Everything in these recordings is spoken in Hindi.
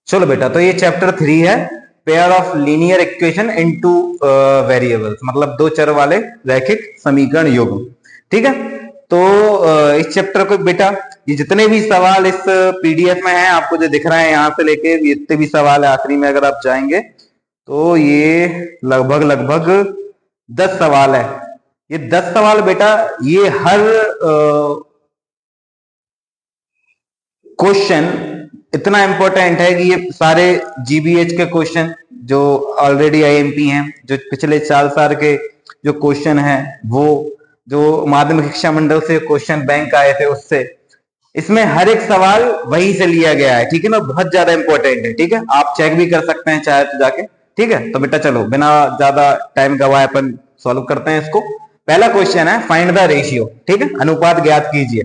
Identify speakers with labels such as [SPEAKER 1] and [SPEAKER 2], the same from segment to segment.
[SPEAKER 1] चलो बेटा, तो ये चैप्टर 3 है, pair of linear equation into variables, मतलब दो चर वाले रैखिक समीकरण युग्म। ठीक है, तो इस चैप्टर को बेटा, ये जितने भी सवाल इस पीडीएफ में हैं, आपको जो दिख रहे हैं यहां से लेके जितने भी सवाल है, आखिरी में अगर आप जाएंगे तो ये लगभग लगभग 10 सवाल है। ये 10 सवाल बेटा, ये हर क्वेश्चन इतना इंपॉर्टेंट है कि ये सारे जीबीएच के क्वेश्चन जो ऑलरेडी आईएमपी हैं, जो पिछले 4 साल के जो क्वेश्चन हैं, वो जो माध्यमिक शिक्षा मंडल से क्वेश्चन बैंक आए थे उससे, इसमें हर एक सवाल वहीं से लिया गया है। ठीक है ना, बहुत ज्यादा इंपॉर्टेंट है। ठीक है, आप चेक भी कर सकते हैं चाहे तो जाके। ठीक है, तो बेटा चलो बिना ज्यादा टाइम गवाए अपन सॉल्व करते हैं इसको। पहला क्वेश्चन है, फाइंड द रेशियो। ठीक है, अनुपात ज्ञात कीजिए।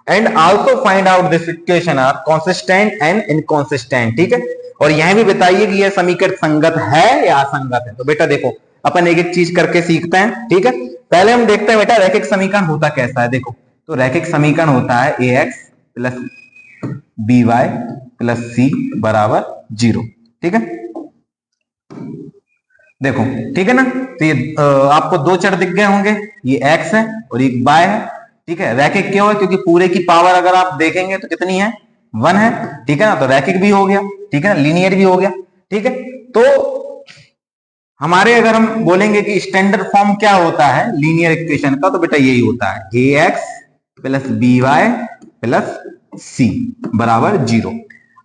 [SPEAKER 1] And also find out this equation are consistent and inconsistent. ठीक है, और यह भी बताइए कि यह समीकरण संगत है या असंगत है। तो बेटा देखो, अपन एक एक चीज करके सीखते हैं। ठीक है, पहले हम देखते हैं बेटा रैखिक समीकरण होता कैसा है। देखो, तो रैखिक समीकरण होता है ax plus B Y plus C बराबर 0। ठीक है, देखो ठीक है ना, तो ये आपको दो चर दिख गए होंगे, ये x है और एक y है। ठीक है, रैखिक क्यों है? क्योंकि पूरे की पावर अगर आप देखेंगे तो कितनी है, 1 है। ठीक है ना, तो रैखिक भी हो गया। ठीक है ना, लीनियर भी हो गया। ठीक है, तो हमारे अगर हम बोलेंगे कि स्टैंडर्ड फॉर्म क्या होता है लीनियर इक्वेशन का, तो बेटा यही होता है ax plus B Y plus C बराबर 0।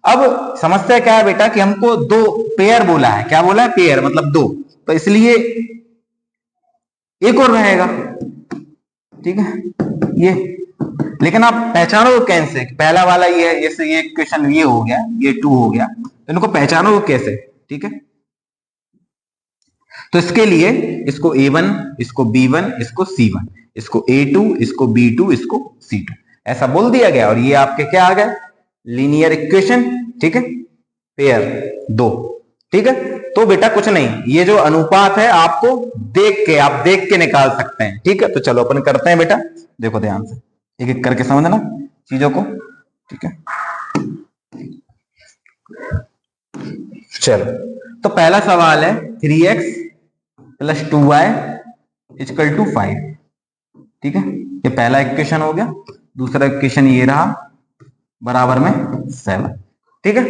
[SPEAKER 1] अब समस्या क्या है बेटा कि हमको दो पेयर बोला है। क्या बोला है? पेयर मतलब दो, तो इसलिए एक और रहेगा। ठीक है, ये लेकिन आप पहचानो कैसे? पहला वाला ये है, जैसे ये इक्वेशन ये हो गया, ये 2 हो गया, तो इनको पहचानो कैसे? ठीक है, तो इसके लिए इसको a1, इसको b1, इसको c1, इसको a2, इसको b2, इसको c2 ऐसा बोल दिया गया, और ये आपके क्या आ गए? Linear equation. ठीक है, पेयर दो। ठीक है, तो बेटा कुछ नहीं, ये जो अनुपात है आपको आप देख के निकाल सकते हैं। ठीक है, तो चलो अपन करते हैं बेटा। देखो ध्यान से, एक एक करके समझना चीजों को। ठीक है, चलो, तो पहला सवाल है 3x plus 2y equal to 5। ठीक है, ये पहला इक्वेशन हो गया। दूसरा इक्वेशन ये रहा, बराबर में 7। ठीक है,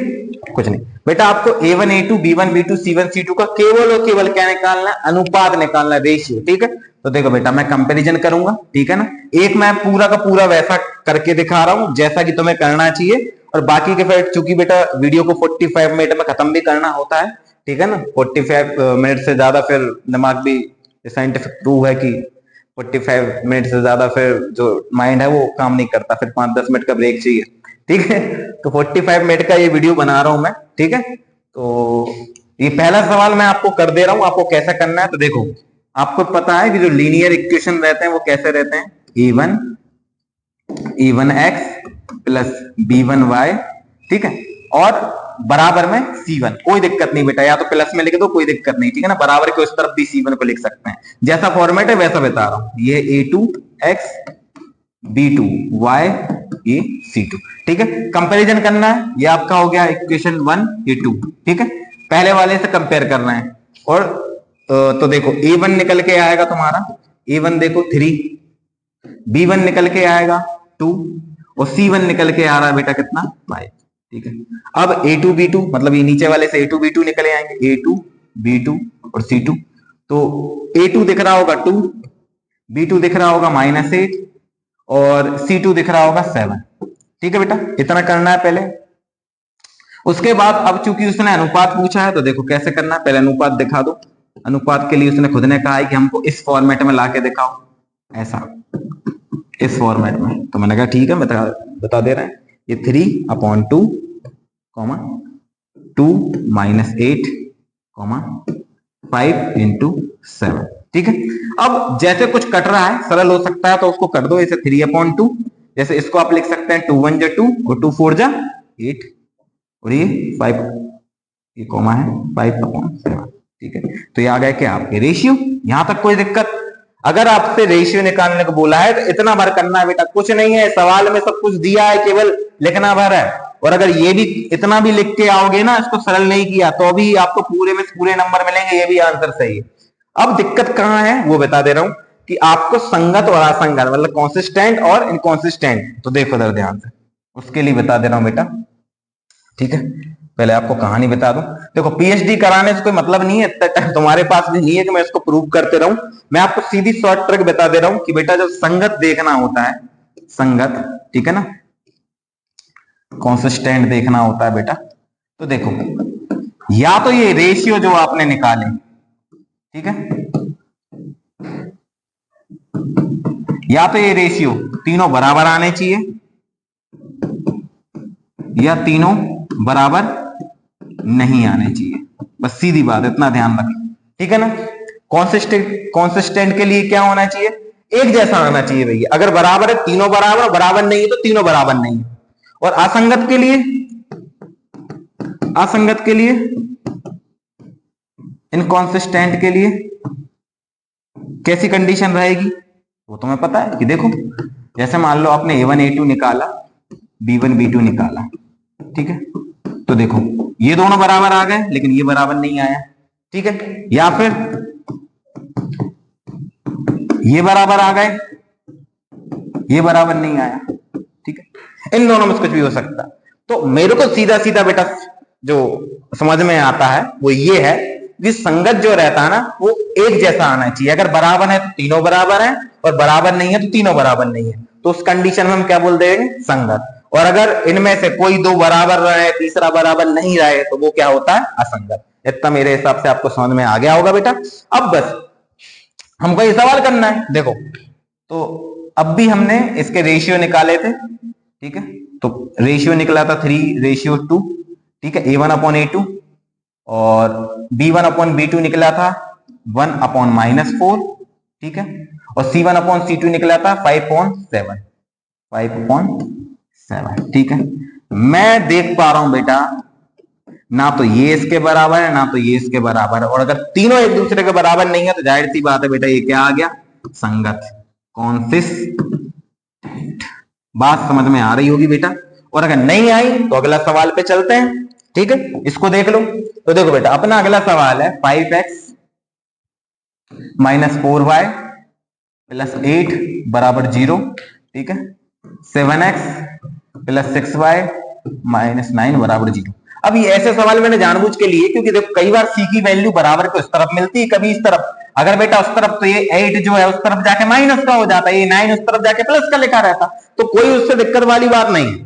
[SPEAKER 1] कुछ नहीं बेटा, आपको a1 a2 b1 b2 c1 c2 का केवल और केवल क्या निकालना है? अनुपात निकालना है, रेशियो। ठीक है, तो देखो बेटा, मैं कंपैरिजन करूंगा। ठीक है ना, एक मैं पूरा का पूरा वैसा करके दिखा रहा हूं जैसा कि तुम्हें करना चाहिए, और बाकी के फिर चूंकि बेटा वीडियो को 45 मिनट में खत्म भी करना होता है। ठीक है ना, 45 मिनट से ज्यादा फिर दिमाग भी, साइंटिफिक प्रूव है कि 45 मिनट से ज्यादा फिर जो माइंड है वो काम नहीं करता, फिर 5-10 मिनट का ब्रेक चाहिए। ठीक है, तो 45 मिनट का ये वीडियो बना रहा हूं मैं। ठीक है, तो ये पहला सवाल मैं आपको कर दे रहा हूं, आपको कैसा करना है। तो देखो, आपको पता है कि जो लीनियर इक्वेशन रहते हैं वो कैसे रहते हैं? a1x plus b1y। ठीक है, और बराबर में c1। कोई दिक्कत नहीं बेटा, या तो प्लस में लिख दो, कोई दिक्कत नहीं। ठीक है ना, बराबर के उस तरफ भी c1 को लिख सकते हैं, जैसा फॉर्मेट है वैसा बता रहा हूं। ये a2x b2y ये c2। ठीक है, कंपैरिजन करना है। ये आपका हो गया इक्वेशन 1, ये 2। ठीक है, पहले वाले से कंपेयर करना है। और तो देखो, a1 निकल के आएगा तुम्हारा, a1 देखो 3, b1 निकल के आएगा 2, और c1 निकल के आ रहा है बेटा कितना? 5। ठीक है, अब a2 b2 मतलब ये नीचे वाले से a2 b2 निकले आएंगे, a2 b2 और c2। तो a2 दिख रहा होगा 2, b2 दिख रहा होगा -8, और c2 दिख रहा होगा 7। ठीक है बेटा, इतना करना है पहले। उसके बाद अब चूंकि उसने अनुपात पूछा है, तो देखो कैसे करना है। पहले अनुपात दिखा दो। अनुपात के लिए उसने खुद ने कहा है कि हमको इस फॉर्मेट में लाके दिखाओ, ऐसा इस फॉर्मेट में। तो मैंने कहा ठीक है, बता दे रहे हैं। ये 3/2, 2 -8, 5 × 7। ठीक है, अब जैसे कुछ कट रहा है, सरल हो सकता है तो उसको कर दो। इसे 3/2, जैसे इसको आप लिख सकते हैं 2 1 2 और 2 4 8, और ये 5, ये कॉमा है 5/7। ठीक है, तो ये आ गया क्या? आपके रेशियो। यहां तक कोई दिक्कत? अगर आपसे रेशियो निकालने को बोला है तो इतना भर करना है बेटा, कुछ नहीं है सवाल में, सब कुछ दिया है, केवल लिखना भर है। और अगर ये भी इतना भी लिख के आओगे ना, इसको सरल नहीं किया तो भी आपको पूरे में पूरे नंबर मिलेंगे, ये भी आंसर सही है। अब दिक्कत कहां है वो बता दे रहा हूं कि आपको संगत और असंगत मतलब कॉन्सिस्टेंट और इनकॉन्सिस्टेंट, तो देखो इधर ध्यान से, उसके लिए बता दे रहा हूं बेटा, ठीक है। पहले आपको कहानी बता दूं, देखो पीएचडी कराने से कोई मतलब नहीं है, इतना टाइम तुम्हारे पास भी नहीं है कि मैं इसको प्रूव करते रहूं। मैं आपको सीधी शॉर्ट ट्रिक बता दे रहा हूं कि बेटा जब संगत देखना होता है, संगत, ठीक है ना, कॉन्सिस्टेंट देखना होता है बेटा, तो देखो या तो ये रेशियो जो आपने निकाले, ठीक है, या तो ये रेशियो तीनों बराबर आने चाहिए या तीनों बराबर नहीं आने चाहिए, बस सीधी बात, इतना ध्यान रखें, ठीक है ना। कॉन्सिस्टेंट के लिए क्या होना चाहिए, एक जैसा आना चाहिए भैया, अगर बराबर है तीनों बराबर, बराबर नहीं है तो तीनों बराबर नहीं है। और असंगत के लिए, असंगत के लिए, इनकॉन्सिस्टेंट के लिए कैसी कंडीशन रहेगी वो तुम्हें पता है कि देखो, जैसे मान लो आपने A1 A2 निकाला, B1 B2 निकाला, ठीक है, तो देखो ये दोनों बराबर आ गए लेकिन ये बराबर नहीं आया, ठीक है, या फिर ये बराबर आ गए, ये बराबर नहीं आया, ठीक है, इन दोनों में कुछ भी हो सकता है। तो मेरे को सीधा सीधा बेटा जो समझ में आता है वो ये है कि संगत जो रहता है ना वो एक जैसा आना चाहिए, अगर बराबर है तो तीनों बराबर है और बराबर नहीं है तो तीनों बराबर नहीं है, तो उस कंडीशन में हम क्या बोल देंगे, संगत। और अगर इनमें से कोई दो बराबर रहे, तीसरा बराबर नहीं रहे, तो वो क्या होता है, असंगत। इतना मेरे हिसाब से आपको समझ में आ गया होगा बेटा। अब बस हमको ये सवाल करना है, देखो तो अब भी हमने इसके रेशियो निकाले थे, ठीक है, तो रेशियो निकला था 3:2, ठीक है, A1/A2, और B1/B2 निकला था 1/-4, ठीक है, और C1/C2 निकला था 5/7, 5/7, ठीक है। मैं देख पा रहा हूं बेटा ना तो ये इसके बराबर है ना तो ये इसके बराबर है, और अगर तीनों एक दूसरे के बराबर नहीं है तो जाहिर सी बात है बेटा ये क्या आ गया, संगत, कॉन्सिस्टेंट। बात समझ में आ रही होगी बेटा। और अगर नहीं आई तो अगला सवाल पे चलते हैं, ठीक है, इसको देख लो। तो देखो बेटा अपना अगला सवाल है 5x - 4y + 8 = 0, ठीक है, 7x + 6y - 9 = 0। अब ये ऐसे सवाल मैंने जानबूझ के लिए क्योंकि देखो कई बार c की वैल्यू बराबर को इस तरफ मिलती है, कभी इस तरफ। अगर बेटा उस तरफ तो ये 8 जो है उस तरफ जाके माइनस का हो जाता है, ये 9 उस तरफ जाके प्लस का लिखा रहता, तो कोई उससे दिक्कत वाली बात नहीं है।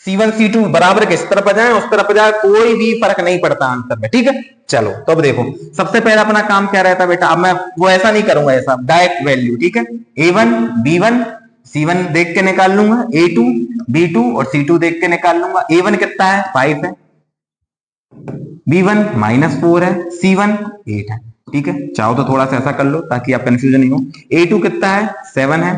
[SPEAKER 1] C1 C2 बराबर के इस तरफ जाए उस तरफ जाए कोई भी फर्क नहीं पड़ता आंसर में, ठीक है। चलो तो अब देखो सबसे पहले अपना काम क्या रहता है बेटा, अब मैं वो ऐसा नहीं करूंगा, ऐसा डायरेक्ट वैल्यू, ठीक है, A1 B1 C1 देख के निकाल लूंगा, A2 B2 और C2 देख के निकाल लूंगा। A1 कितना है, 5 है, B1 -4 है, C1 8 है, ठीक है। चाहो तो थोड़ा सा ऐसा कर लो ताकि आप कंफ्यूजन नहीं हो। A2 कितना है, 7 है,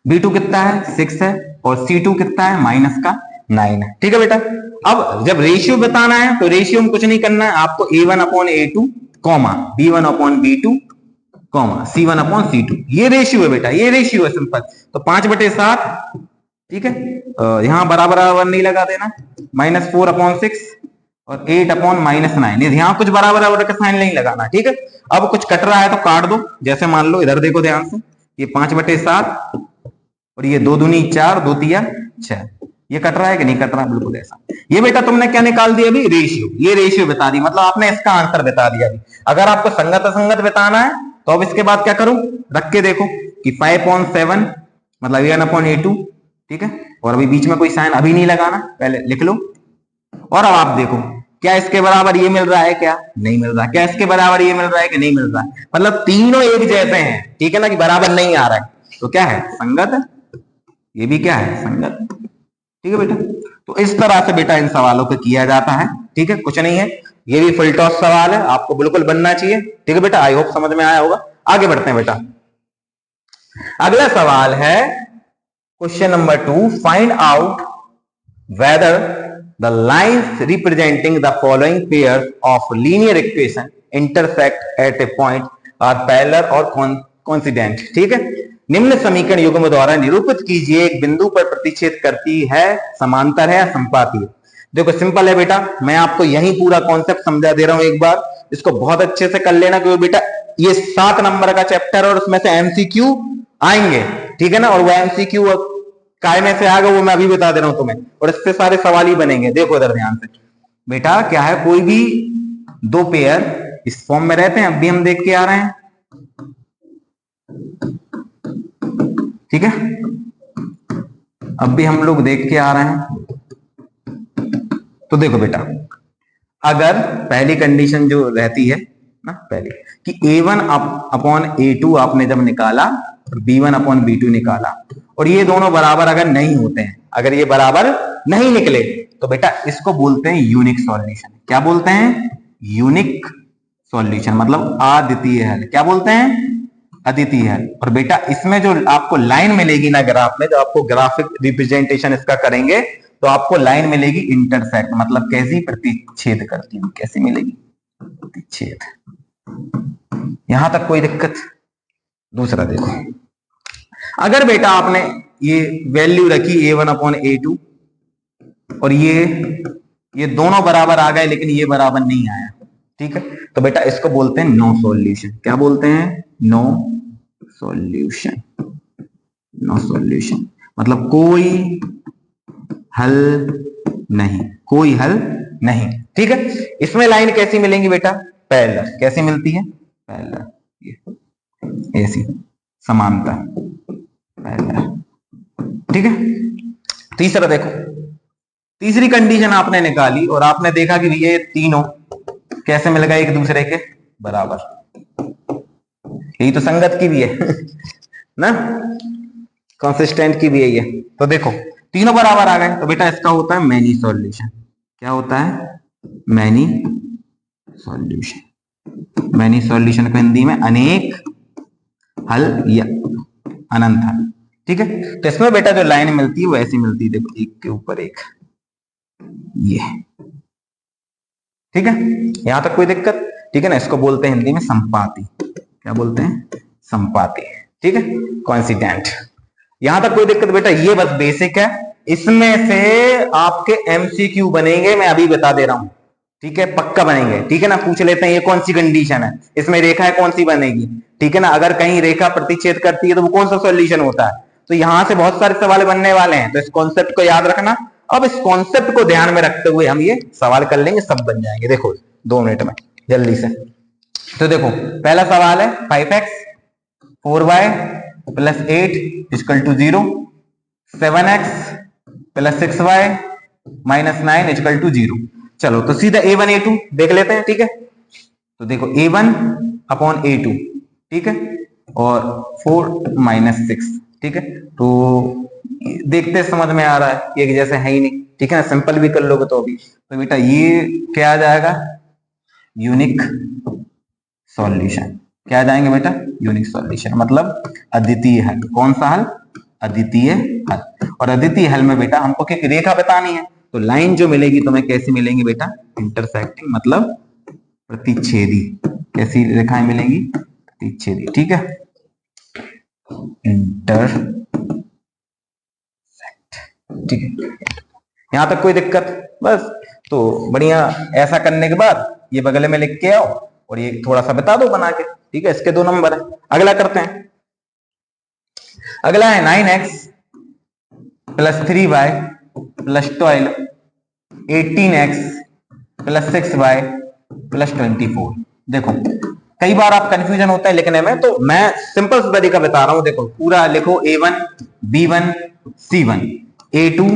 [SPEAKER 1] B2 कितना है, 6 है, और C2 कितना है, -9 है, ठीक है बेटा। अब जब रेशियो बताना है तो रेशियो में कुछ नहीं करना है, आपको A1/A2, B1/B2, C1/C2, ये रेशियो है बेटा, ये रेशियो है सिंपल। तो 5/7, ठीक है, यहां बराबर बराबर नहीं लगा देना, -4/6 और 8/-9, यहां कुछ बराबर बराबर का साइन नहीं लगाना, ठीक है। अब कुछ कट रहा है तो काट दो, जैसे मान लो इधर देखो ध्यान से, ये 5/7 और ये 2 दूनी 4, 2 तिया 6, ये कट रहा है कि नहीं कट रहा, बिल्कुल ऐसा। ये बेटा तुमने क्या निकाल दिया अभी, रेशियो, ये रेशियो बता दी, मतलब आपने इसका आंसर बता दिया अभी। अगर आपको संगत असंगत बताना है तो अब इसके बाद क्या करूं, रख के देखो कि 5/7 मतलब A1/A2, ठीक है, और अभी बीच में कोई साइन अभी नहीं लगाना, पहले लिख लो। और अब आप देखो क्या इसके बराबर ये मिल रहा है, क्या नहीं मिल रहा, क्या इसके बराबर ये मिल रहा है कि नहीं मिल रहा है, मतलब तीनों एक जैसे हैं, ठीक है ना, कि बराबर नहीं आ रहा है, तो क्या है, संगत है। ये भी क्या है, संगत, ठीक है बेटा। तो इस तरह से बेटा इन सवालों को किया जाता है, ठीक है, कुछ नहीं है, ये भी फुल टॉस सवाल है, आपको बिल्कुल बनना चाहिए, ठीक है बेटा। आई होप समझ में आया होगा। आगे बढ़ते हैं बेटा, अगला सवाल है question number 2, find out whether the lines representing the following pairs of linear equation intersect at a point are parallel or coincident, ठीक है। निम्न समीकरण युग्म द्वारा निरूपित कीजिए, एक बिंदु पर प्रतिच्छेद करती है, समांतर है या संपाती है। देखो सिंपल है बेटा, मैं आपको यही पूरा कॉन्सेप्ट समझा दे रहा हूं, एक बार इसको बहुत अच्छे से कर लेना, क्योंकि बेटा ये 7 नंबर का चैप्टर और उसमें से एमसीक्यू आएंगे, ठीक है ना। और वो एमसीक्यू काय में से आएगा वो मैं अभी बता दे रहा हूं तुम्हें, और इससे सारे सवाल ही बनेंगे। देखो इधर ध्यान से बेटा, क्या है, कोई भी दो पेयर इस फॉर्म में रहते हैं, अब भी हम देख के आ रहे हैं, ठीक है, अब भी हम लोग देख के आ रहे हैं। तो देखो बेटा, अगर पहली कंडीशन जो रहती है ना, पहली कि a1 अपॉन a2 आपने जब निकाला और b1 अपॉन b2 निकाला, और ये दोनों बराबर अगर नहीं होते हैं, अगर ये बराबर नहीं निकले, तो बेटा इसको बोलते हैं यूनिक सॉल्यूशन। क्या बोलते हैं? यूनिक सॉल्यूशन, मतलब अद्वितीय हल। क्या बोलते हैं? अद्वितीय हल। और बेटा इसमें जो आपको लाइन मिलेगी ना ग्राफ में, जो आपको ग्राफिक रिप्रेजेंटेशन इसका करेंगे, तो आपको लाइन मिलेगी इंटरसेक्ट, मतलब कैसी? प्रतिच्छेद करती हुई। कैसी मिलेगी? प्रतिच्छेद। यहां तक कोई दिक्कत? दूसरा देखो, अगर बेटा आपने ये वैल्यू रखी a1 अपॉन a2 और ये दोनों बराबर आ गए, लेकिन ये बराबर नहीं आया, ठीक है, तो बेटा इसको बोलते हैं नो सॉल्यूशन। क्या बोलते हैं? No solution. नो सॉल्यूशन मतलब कोई हल नहीं, कोई हल नहीं, ठीक है। इसमें लाइन कैसी मिलेंगी बेटा? पैरेलल। कैसी मिलती है? पैरेलल, ऐसी समांतर, पैरेलल, ठीक है। तीसरा देखो, तीसरी कंडीशन आपने निकाली और आपने देखा कि ये तीनों कैसे मिल गए? एक दूसरे के बराबर। यही तो संगत की भी है ना, कंसिस्टेंट की भी है ये। तो देखो तीनों बराबर आ गए, तो बेटा इसका होता है मैनी सॉल्यूशन। क्या होता है? Many solution. मैनी सॉल्यूशन को हिंदी में अनेक हल या अनंत हल, ठीक है। तो इसमें बेटा जो लाइन मिलती है वो ऐसी मिलती है, देखो एक के ऊपर एक, ये, ठीक है। यहां तक कोई दिक्कत? ठीक है ना। इसको बोलते हैं हिंदी में संपाती। क्या बोलते हैं? संपाती, ठीक है, कोइंसिडेंट। यहां तक कोई दिक्कत बेटा? ये बस बेसिक है, इसमें से आपके एमसीक्यू बनेंगे, मैं अभी बता दे रहा हूं, ठीक है, पक्का बनेंगे, ठीक है ना। पूछ लेते हैं ये कौन सी कंडीशन है, इसमें रेखा है कौन सी बनेगी, ठीक है ना। अगर कहीं रेखा प्रतिच्छेद करती है तो वो कौन सा सॉल्यूशन होता है, तो यहां से बहुत सारे सवाल बनने वाले हैं, तो इस कॉन्सेप्ट को याद रखना। अब इस कॉन्सेप्ट को ध्यान में रखते हुए हम ये सवाल कर लेंगे, सब बन जाएंगे। देखो 2 मिनट में जल्दी से। तो देखो पहला सवाल है 5x 4y plus 8 equal to 0, 7x plus 6y minus 9 equal to 0। चलो तो सीधा a1 a2 देख लेते हैं, ठीक है। तो देखो a1 अपॉन a2, ठीक है, और 4 माइनस 6, ठीक है। तो देखते समझ में आ रहा है एक जैसे है ही नहीं, ठीक है ना। सिंपल भी कर लोगे तो अभी, तो बेटा ये क्या आ जाएगा? Unique solution. क्या आ जाएंगे बेटा? यूनिक सॉल्यूशन, मतलब अद्वितीय हल। कौन सा हल? अद्वितीय हल। और अद्वितीय हल में बेटा हमको क्या रेखा बतानी है, तो लाइन जो मिलेगी तुम्हें कैसी मिलेंगी बेटा? इंटरसेक्टिंग, मतलब प्रतिच्छेदी। कैसी रेखाएं मिलेंगी? प्रतिच्छेदी, ठीक है, इंटरसेक्ट, ठीक है। यहां तक कोई दिक्कत? बस तो बढ़िया। ऐसा करने के बाद ये बगल में लिख के आओ और ये थोड़ा सा बता दो बना के, ठीक है। इसके 2 नंबर है। अगला करते हैं। अगला है 9x plus 3y plus 12, 18x plus 6y plus 24। देखो कई बार आप कंफ्यूजन होता है लिखने में, तो मैं सिंपल तरीका बता रहा हूं। देखो पूरा लिखो a1 b1 c1 a2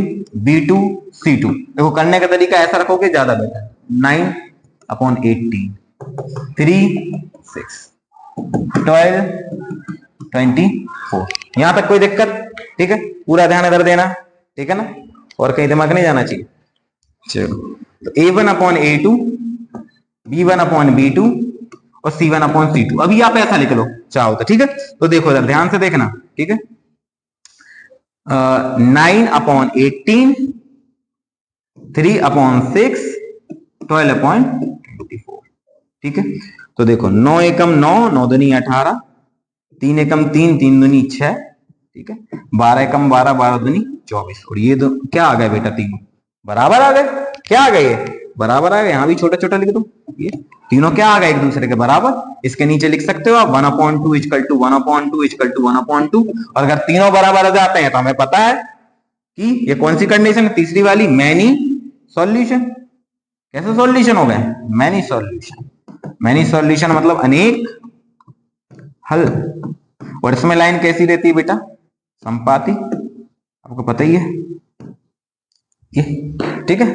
[SPEAKER 1] b2 c2। देखो करने का तरीका ऐसा रखोगे ज्यादा बेटर। 9 अपॉन 18, 3 6, 12 24। यहां तक कोई दिक्कत? ठीक है, पूरा ध्यान इधर देना, ठीक है ना, और कहीं दिमाग नहीं जाना चाहिए। चलो तो a1 upon a2, b1 upon b2 और c1 अपॉन c2। अभी आप ऐसा लिख लो चाहो तो, ठीक है। तो देखो इधर ध्यान से देखना, ठीक है। 9 अपॉन 18, 3 अपॉन 6, 12 अपॉन 24, ठीक है। तो देखो 9 एकम 9, 9 दूनी 18, 3 एकम 3, 3 दूनी 6, ठीक है, 12 एकम 12, 12 दूनी 24, और ये दो क्या आ गए बेटा, तीनों बराबर आ गए। क्या आ गए, ये बराबर आ गए। यहां भी छोटा छोटा लिख दो, ये तीनों क्या आ गए, एक दूसरे के बराबर। इसके नीचे लिख सकते हो आप 1/2 इक्वल टू 1/2 इक्वल टू 1/2, और अगर तीनों बराबर आ जाते हैं तो हमें पता है कि ये कौन सी कंडीशन है, तीसरी वाली, मैनी सॉल्यूशन। कैसे सॉल्यूशन हो गए, मैनी सॉल्यूशन। मैनी सॉल्यूशन मतलब अनेक हल। और इसमें लाइन कैसी रहती है बेटा, संपाती, आपको पता ही है ये, ठीक है,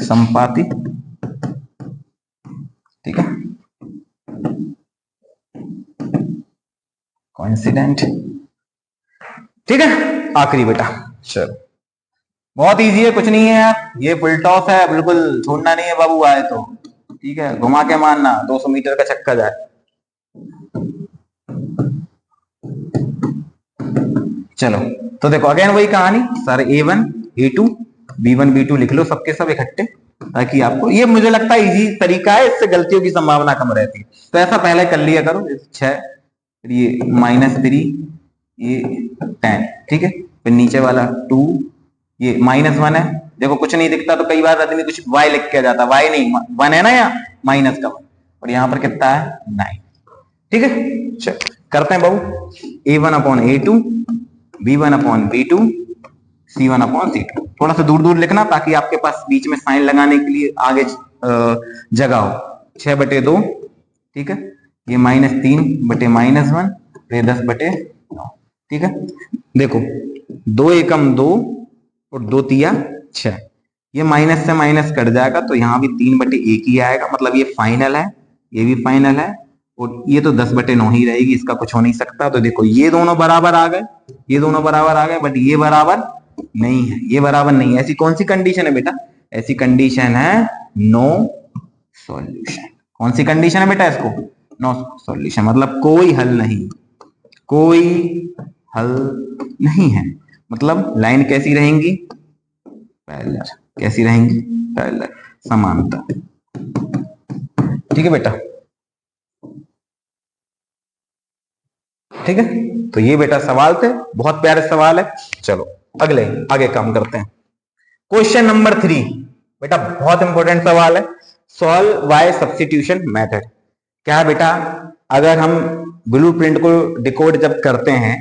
[SPEAKER 1] संपाती, ठीक है, कोइंसिडेंट, ठीक है। आखिरी बेटा, चलो बहुत इजी है, कुछ नहीं है यार, ये फुल टॉस है, बिल्कुल छोड़ना नहीं है बाबू, आए तो ठीक है, घुमा के मारना, 200 मीटर का चक्कर जाए। चलो तो देखो अगेन वही कहानी, sir A1 A2 B1 B2 लिख लो सबके सब इकट्ठे, ताकि आपको, ये मुझे लगता है इजी तरीका है, इससे गलतियों की संभावना कम रहती है। तो ऐसा पहले कर लिया करो, 6, ये -3, ये 10, ठीक है, फिर नीचे वाला 2, ये -1 है, देखो कुछ नहीं दिखता तो कई बार आदमी कुछ y लिख के जाता, y नहीं 1 है ना, यहाँ माइनस का 1, और यहाँ पर कितना है 9, ठीक है। चल करते हैं बाबू, A1/A2, B1/B2, C1/C2, थोड़ा सा दूर दूर लिखना ताकि आपके पास बीच में साइन लगाने के लिए आगे जगह हो। 6/2, ठीक है, ये -3/-1, ये 10/9, ठीक है। देखो 2 एकम 2 और 2 तिया 6, ये माइनस से माइनस कट जाएगा तो यहाँ भी 3/1 ही आएगा, मतलब ये फाइनल है, ये भी फाइनल है, और ये तो 10/9 ही रहेगी, इसका कुछ हो नहीं सकता। तो देखो ये दोनों बराबर आ गए, ये दोनों बराबर आ गए, बट ये बराबर नहीं है, ये बराबर नहीं है। ऐसी कौन सी कंडीशन है बेटा, ऐसी कंडीशन है नो सॉल्यूशन। कौन सी कंडीशन है बेटा, इसको नो सॉल्यूशन, मतलब कोई हल नहीं, कोई हल नहीं है। मतलब लाइन कैसी रहेंगी, पैरेलल, कैसी रहेंगी, पैरेलल, समांतर, ठीक है बेटा, ठीक है। तो ये बेटा सवाल थे, बहुत प्यारे सवाल है। चलो अगले आगे काम करते हैं। क्वेश्चन नंबर 3 बेटा बहुत इंपॉर्टेंट सवाल है, सॉल्व बाय सब्स्टिट्यूशन मेथड। क्या है बेटा, अगर हम ब्लूप्रिंट को डिकोड जब करते हैं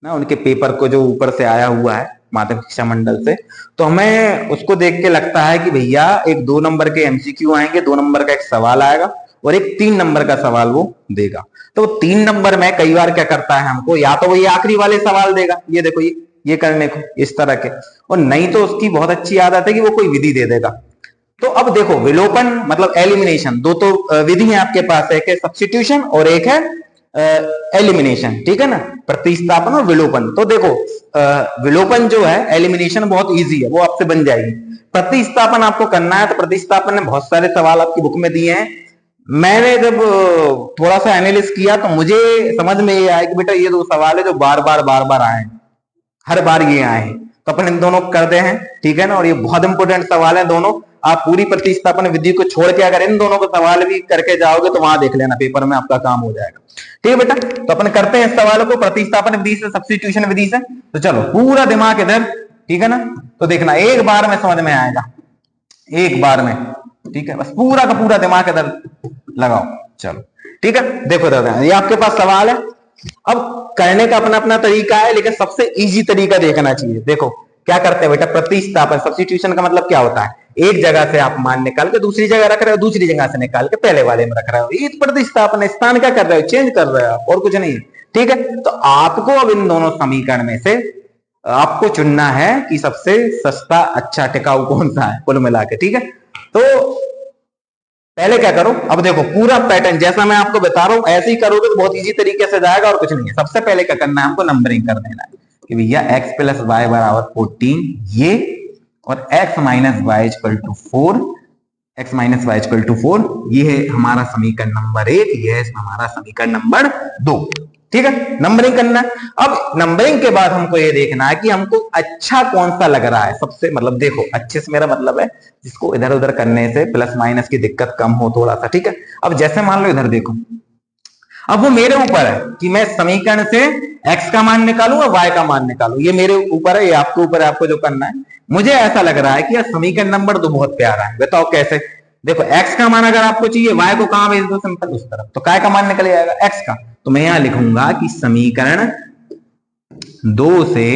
[SPEAKER 1] ना, उनके पेपर को जो ऊपर से आया हुआ है माध्यमिक शिक्षा मंडल से, तो हमें उसको देख के लगता है कि भैया एक 2 नंबर के एमसीक्यू आएंगे, 2 नंबर का एक सवाल आएगा और एक 3 नंबर का सवाल वो देगा। तो 3 नंबर में कई बार क्या करता है हमको, या तो वो ये आखिरी वाले सवाल देगा, ये देखो ये करने को इस तरह के, और नहीं तो उसकी बहुत अच्छी आदत है कि वो कोई विधि दे देगा। तो अब देखो विलोपन मतलब एलिमिनेशन, दो तो विधि है आपके पास, एक है सब्स्टिट्यूशन और एक है एलिमिनेशन, ठीक है ना, प्रतिस्थापन और विलोपन। तो देखो विलोपन जो है, एलिमिनेशन बहुत इजी है, वो आपसे बन जाएगी। प्रतिस्थापन आपको करना है, तो प्रतिस्थापन में बहुत सारे सवाल आपकी बुक में दिए हैं। मैंने जब थोड़ा सा एनालिसिस किया तो मुझे समझ में ये आया कि बेटा ये 2 सवाल है जो बार बार आए, हर बार ये आए हैं, तो अपन इन दोनों करते हैं, ठीक है ना। और ये बहुत इंपॉर्टेंट सवाल है दोनों, आप पूरी प्रतिस्थापन विधि को छोड़ के अगर इन दोनों को सवाल भी करके जाओगे तो वहां देख लेना, पेपर में आपका काम हो जाएगा, ठीक है बेटा। तो अपन करते हैं इस सवाल को प्रतिस्थापन विधि से, सब्स्टिट्यूशन विधि से। तो चलो पूरा दिमाग इधर, ठीक है ना, तो देखना एक बार में समझ में आएगा, एक बार में, ठीक है, बस पूरा का पूरा दिमाग इधर लगाओ। चलो ठीक है, देखो दादा ये आपके पास सवाल है। अब करने का अपना अपना तरीका है, लेकिन सबसे इजी तरीका देखना चाहिए। देखो क्या करते हैं बेटा, प्रतिस्थापन, सब्स्टिट्यूशन का मतलब क्या होता है, एक जगह से आप मान निकाल के दूसरी जगह रख रहे हो, दूसरी जगह से निकाल के पहले वाले में रख रहे हो, ये प्रतिस्थापन, स्थान क्या कर रहे हो, चेंज कर रहे हो आप, और कुछ नहीं है, ठीक है। तो आपको अब इन दोनों समीकरण में से आपको चुनना है कि सबसे सस्ता अच्छा टिकाऊ कौन सा है कुल मिला के, ठीक है। तो पहले क्या करो, अब देखो पूरा पैटर्न जैसा मैं आपको बता रहा हूं ऐसे ही करोगे तो बहुत इजी तरीके से जाएगा, और कुछ नहीं है। सबसे पहले क्या करना है, हमको नंबरिंग कर देना है कि भैया x + y = 14 ये, और x - y = 4, x - y = 4, ये है हमारा समीकरण नंबर 1, ये है हमारा समीकरण नंबर 2, ठीक है। नंबरिंग करना है। अब नंबरिंग के बाद हमको ये देखना है कि हमको अच्छा कौन सा लग रहा है सबसे, मतलब देखो अच्छे से मेरा मतलब है जिसको इधर उधर करने से प्लस माइनस की दिक्कत कम हो थोड़ा सा, ठीक है। अब जैसे मान लो इधर देखो, अब वो मेरे ऊपर है कि मैं समीकरण से x का मान निकालूं और y का मान निकालूं, ये मेरे ऊपर है, ये आपके ऊपर है, आपको जो करना है। मुझे ऐसा लग रहा है कि यार समीकरण नंबर 2 बहुत प्यारा है, बताओ कैसे। देखो x का मान अगर आपको चाहिए, y को कहां भेज दो, सिंपल उस तरफ, तो काय का मान निकल जाएगा, x का। तो मैं यहां लिखूंगा कि समीकरण 2 से,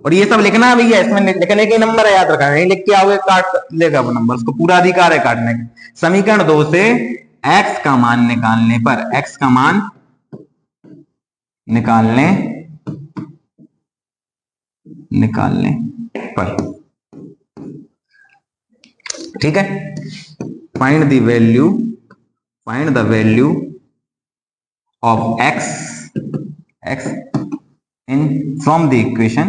[SPEAKER 1] और ये सब लिखना है भैया, इसमें लिखने के नंबर है, याद रखना, नहीं लिख के आओगे काट लेगा वो नंबर, उसको पूरा अधिकार है काटने का। समीकरण 2 से x का मान निकालने पर, x का मान निकालने पर, ठीक है, find the value of x in from the equation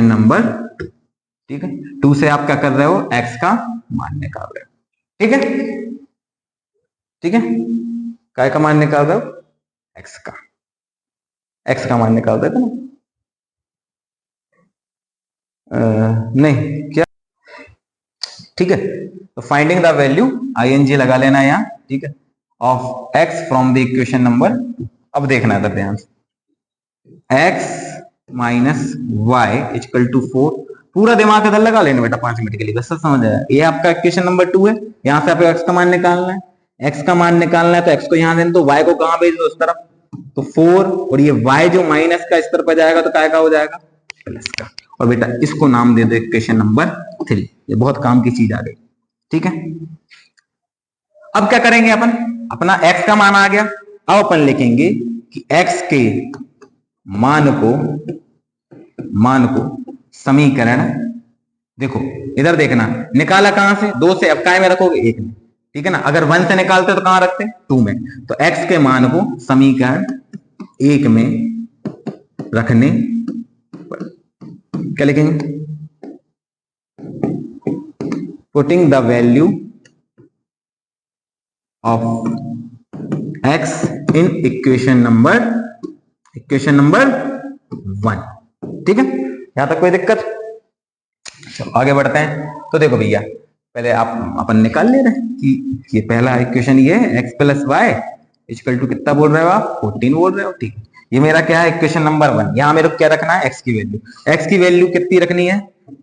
[SPEAKER 1] number, ठीक है। 2 से आप क्या कर रहे हो, x का मान निकाल रहे हो, ठीक है, ठीक है, काय का मान निकाल रहे हो, x का मान निकाल रहे थे ना, नहीं क्या, ठीक है। तो फाइंडिंग द वैल्यू ing लगा लेना यहाँ, ठीक है, of x from the equation number. अब देखना है ध्यान से, x minus y equal to 4, पूरा दिमाग इधर लगा लेना बेटा 5 मिनट के लिए, बस समझ आया। ये आपका इक्वेशन नंबर 2 है, यहां से आपको x का मान निकालना है, तो x को यहां देना, तो y को कहां भेज दो, उस तरफ, तो 4, और ये y जो माइनस का इस तरफ जाएगा तो काय का हो जाएगा, प्लस का। और बेटा इसको नाम दे दो इक्वेशन नंबर 3, ये बहुत काम की चीज आ गई, ठीक है। अब क्या करेंगे अपन, अपना x का मान आ गया, अब अपन लिखेंगे कि x के मान को समीकरण, देखो इधर देखना, निकाला कहां से, 2 से, अब काय में रखोगे, 1 में, ठीक है ना। अगर 1 से निकालते तो कहां रखते, 2 में, तो x के मान को समीकरण 1 में रखने पर क्या लिखेंगे, putting the value of x in equation number 1, ठीक है, यहां तक कोई दिक्कत। चलो आगे बढ़ते हैं। तो देखो भैया, पहले अपन निकाल ले रहे हैं कि ये पहला इक्वेशन ये है, x plus y equal to कितना बोल रहे हो आप, 14 बोल रहे हो, ठीक है। ये मेरा क्या है, इक्वेशन नंबर 1। यहां मेरे को क्या रखना है, x की वैल्यू कितनी रखनी है,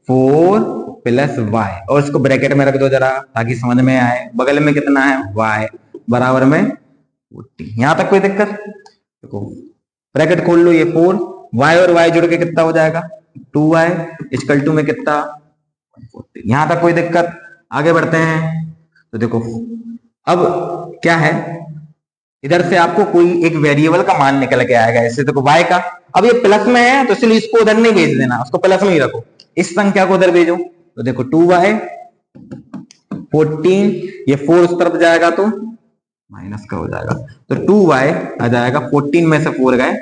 [SPEAKER 1] 4 प्लस वाई, और इसको ब्रैकेट में रख दो जरा ताकि समझ में आए। बगल में कितना है, y बराबर में 14, यहां तक कोई दिक्कत। देखो ब्रैकेट खोल लो, ये 4, y और y जुड़ के कितना हो जाएगा, 2y इक्वल टू में कितना, 14, यहां तक कोई दिक्कत। आगे बढ़ते हैं। तो देखो अब क्या है, इधर से आपको कोई एक वेरिएबल का मान निकल के आएगा, ऐसे देखो y का, अब ये प्लस में है तो इसलिए इसको उधर नहीं भेज देना, उसको प्लस में ही रखो, इस संख्या को उधर भेजो। तो देखो 2y 14, ये 4 उस तरफ जाएगा तो माइनस का हो जाएगा, तो 2y आ जाएगा, 14 में से 4 गए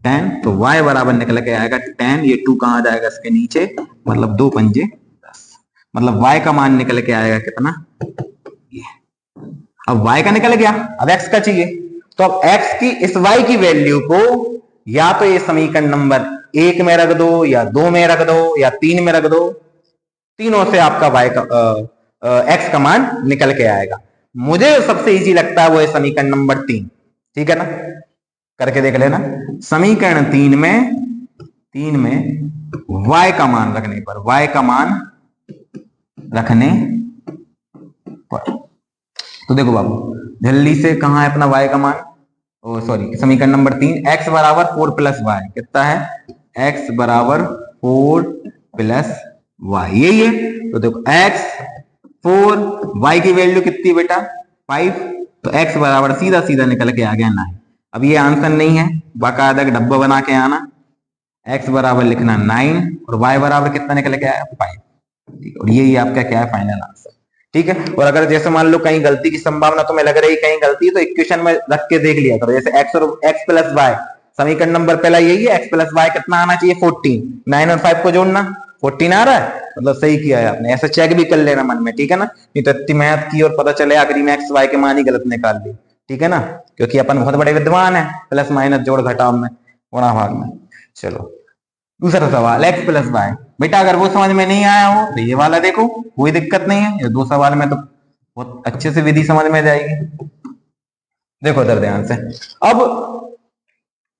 [SPEAKER 1] 10, तो y बराबर निकल के आएगा 10, ये 2 कहां जाएगा, इसके नीचे, मतलब 2 पंजे 10, मतलब y का मान निकल के आएगा कितना, ये। अब y का निकल गया, अब x का चाहिए, तो अब x की इस y की वैल्यू को या तो ये समीकरण नंबर 1 में रख दो, या 2 में रख दो, या 3 में रख दो, तीनों से आपका y का x का मान निकल के आएगा। मुझे सबसे इजी लगता है वो है समीकरण नंबर 3, ठीक है ना, करके देख लेना। समीकरण 3 में y का मान रखने पर, तो देखो बाबू जल्दी से, कहां है अपना y का मान, ओ सॉरी, समीकरण नंबर 3, x बराबर 4 प्लस वाई, कितना है, x बराबर 4 प्लस वाई, यही है। तो देखो x 4, y की वैल्यू कितनी बेटा 5, तो x बराबर सीधा सीधा निकल के आ गया 9। अब ये आंसर नहीं है, बाकायदा डब्बा बना के आना, x बराबर लिखना 9 और y बराबर कितना निकल के आया 5, ठीक है। और यही आपका क्या है, फाइनल आंसर, ठीक है। और अगर जैसे मान लो कहीं गलती की संभावना तुम्हें लग रही है कहीं गलती है, तो इक्वेशन में रख के देख लिया करो, जैसे x और x प्लस वाई, समीकरण नंबर पहला यही है, x प्लस वाई कितना आना चाहिए 14, 9 और 5 को जोड़ना, 14 आ रहा है, मतलब सही किया है आपने, ऐसा चेक भी कर लेना मन में, ठीक है ना, नहीं तो इतनी मेहनत की और पता चले आखिरी में x y के मान ही गलत निकाल ली, ठीक है ना, क्योंकि अपन बहुत बड़े विद्वान है, प्लस माइनस जोड़ घटाव में, गुणा भाग में। चलो दूसरा सवाल x प्लस वाई। बेटा अगर वो समझ में नहीं आया हो तो ये वाला देखो, कोई दिक्कत नहीं है, ये दो सवाल में तो बहुत अच्छे से विधि समझ में जाएगी। देखो इधर ध्यान से। अब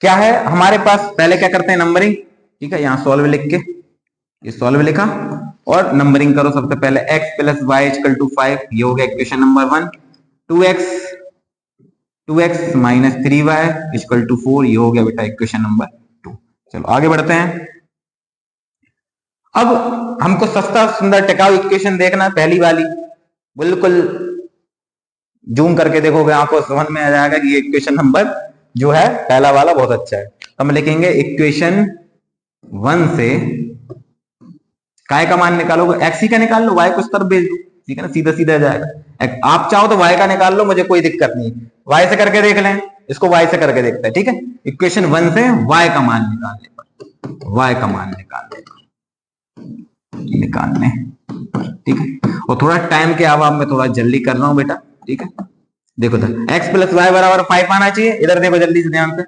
[SPEAKER 1] क्या है हमारे पास, पहले क्या करते हैं नंबरिंग, ठीक है, यहां सॉल्व लिख के, ये सॉल्व लिखा और नंबरिंग करो। सबसे पहले x plus y equal to 5, ये हो गया equation number 1। 2x minus 3y equal to 4, ये हो गया बेटा इक्वेशन नंबर 2। चलो आगे बढ़ते हैं। अब हमको सस्ता सुंदर टिकाऊ इक्वेशन देखना है, पहली वाली, बिल्कुल जूम करके देखोगे आपको समझ में आ जाएगा कि ये इक्वेशन नंबर जो है पहला वाला बहुत अच्छा है। तो हम लिखेंगे इक्वेशन 1 से काय का मान निकालोगे, एक्स ही का निकाल लो, वाई को उस तरफ भेज दो, ठीक है ना, सीधा सीधा जाएगा। आप चाहो तो वाई का निकाल लो, मुझे कोई दिक्कत नहीं, वाई से करके देख लें, इसको वाई से करके देखते हैं, ठीक है। इक्वेशन 1 से वाई का मान निकालने पर, वाई का मान निकालने, ठीक है। और थोड़ा टाइम के अभाव में थोड़ा जल्दी कर रहा हूं बेटा, ठीक है। देखो तो x प्लस वाई बराबर 5 आना चाहिए, इधर देखो जल्दी से ध्यान से।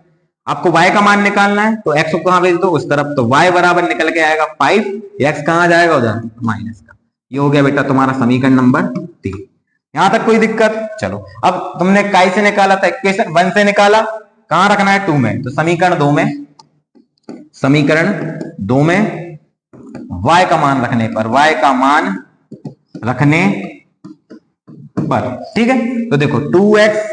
[SPEAKER 1] आपको y का मान निकालना है तो x को कहां भेज दो, उस तरफ, तो y बराबर निकल के आएगा 5, x कहां जाएगा उधर, माइनस का। ये हो गया बेटा तुम्हारा समीकरण नंबर 3। यहां तक कोई दिक्कत। चलो अब तुमने काय से निकाला था, इक्वेशन 1 से निकाला, कहां रखना है 2 में, तो समीकरण 2 में, समीकरण 2 में y का मान रखने पर, y का मान रखने पर, ठीक है। तो देखो 2x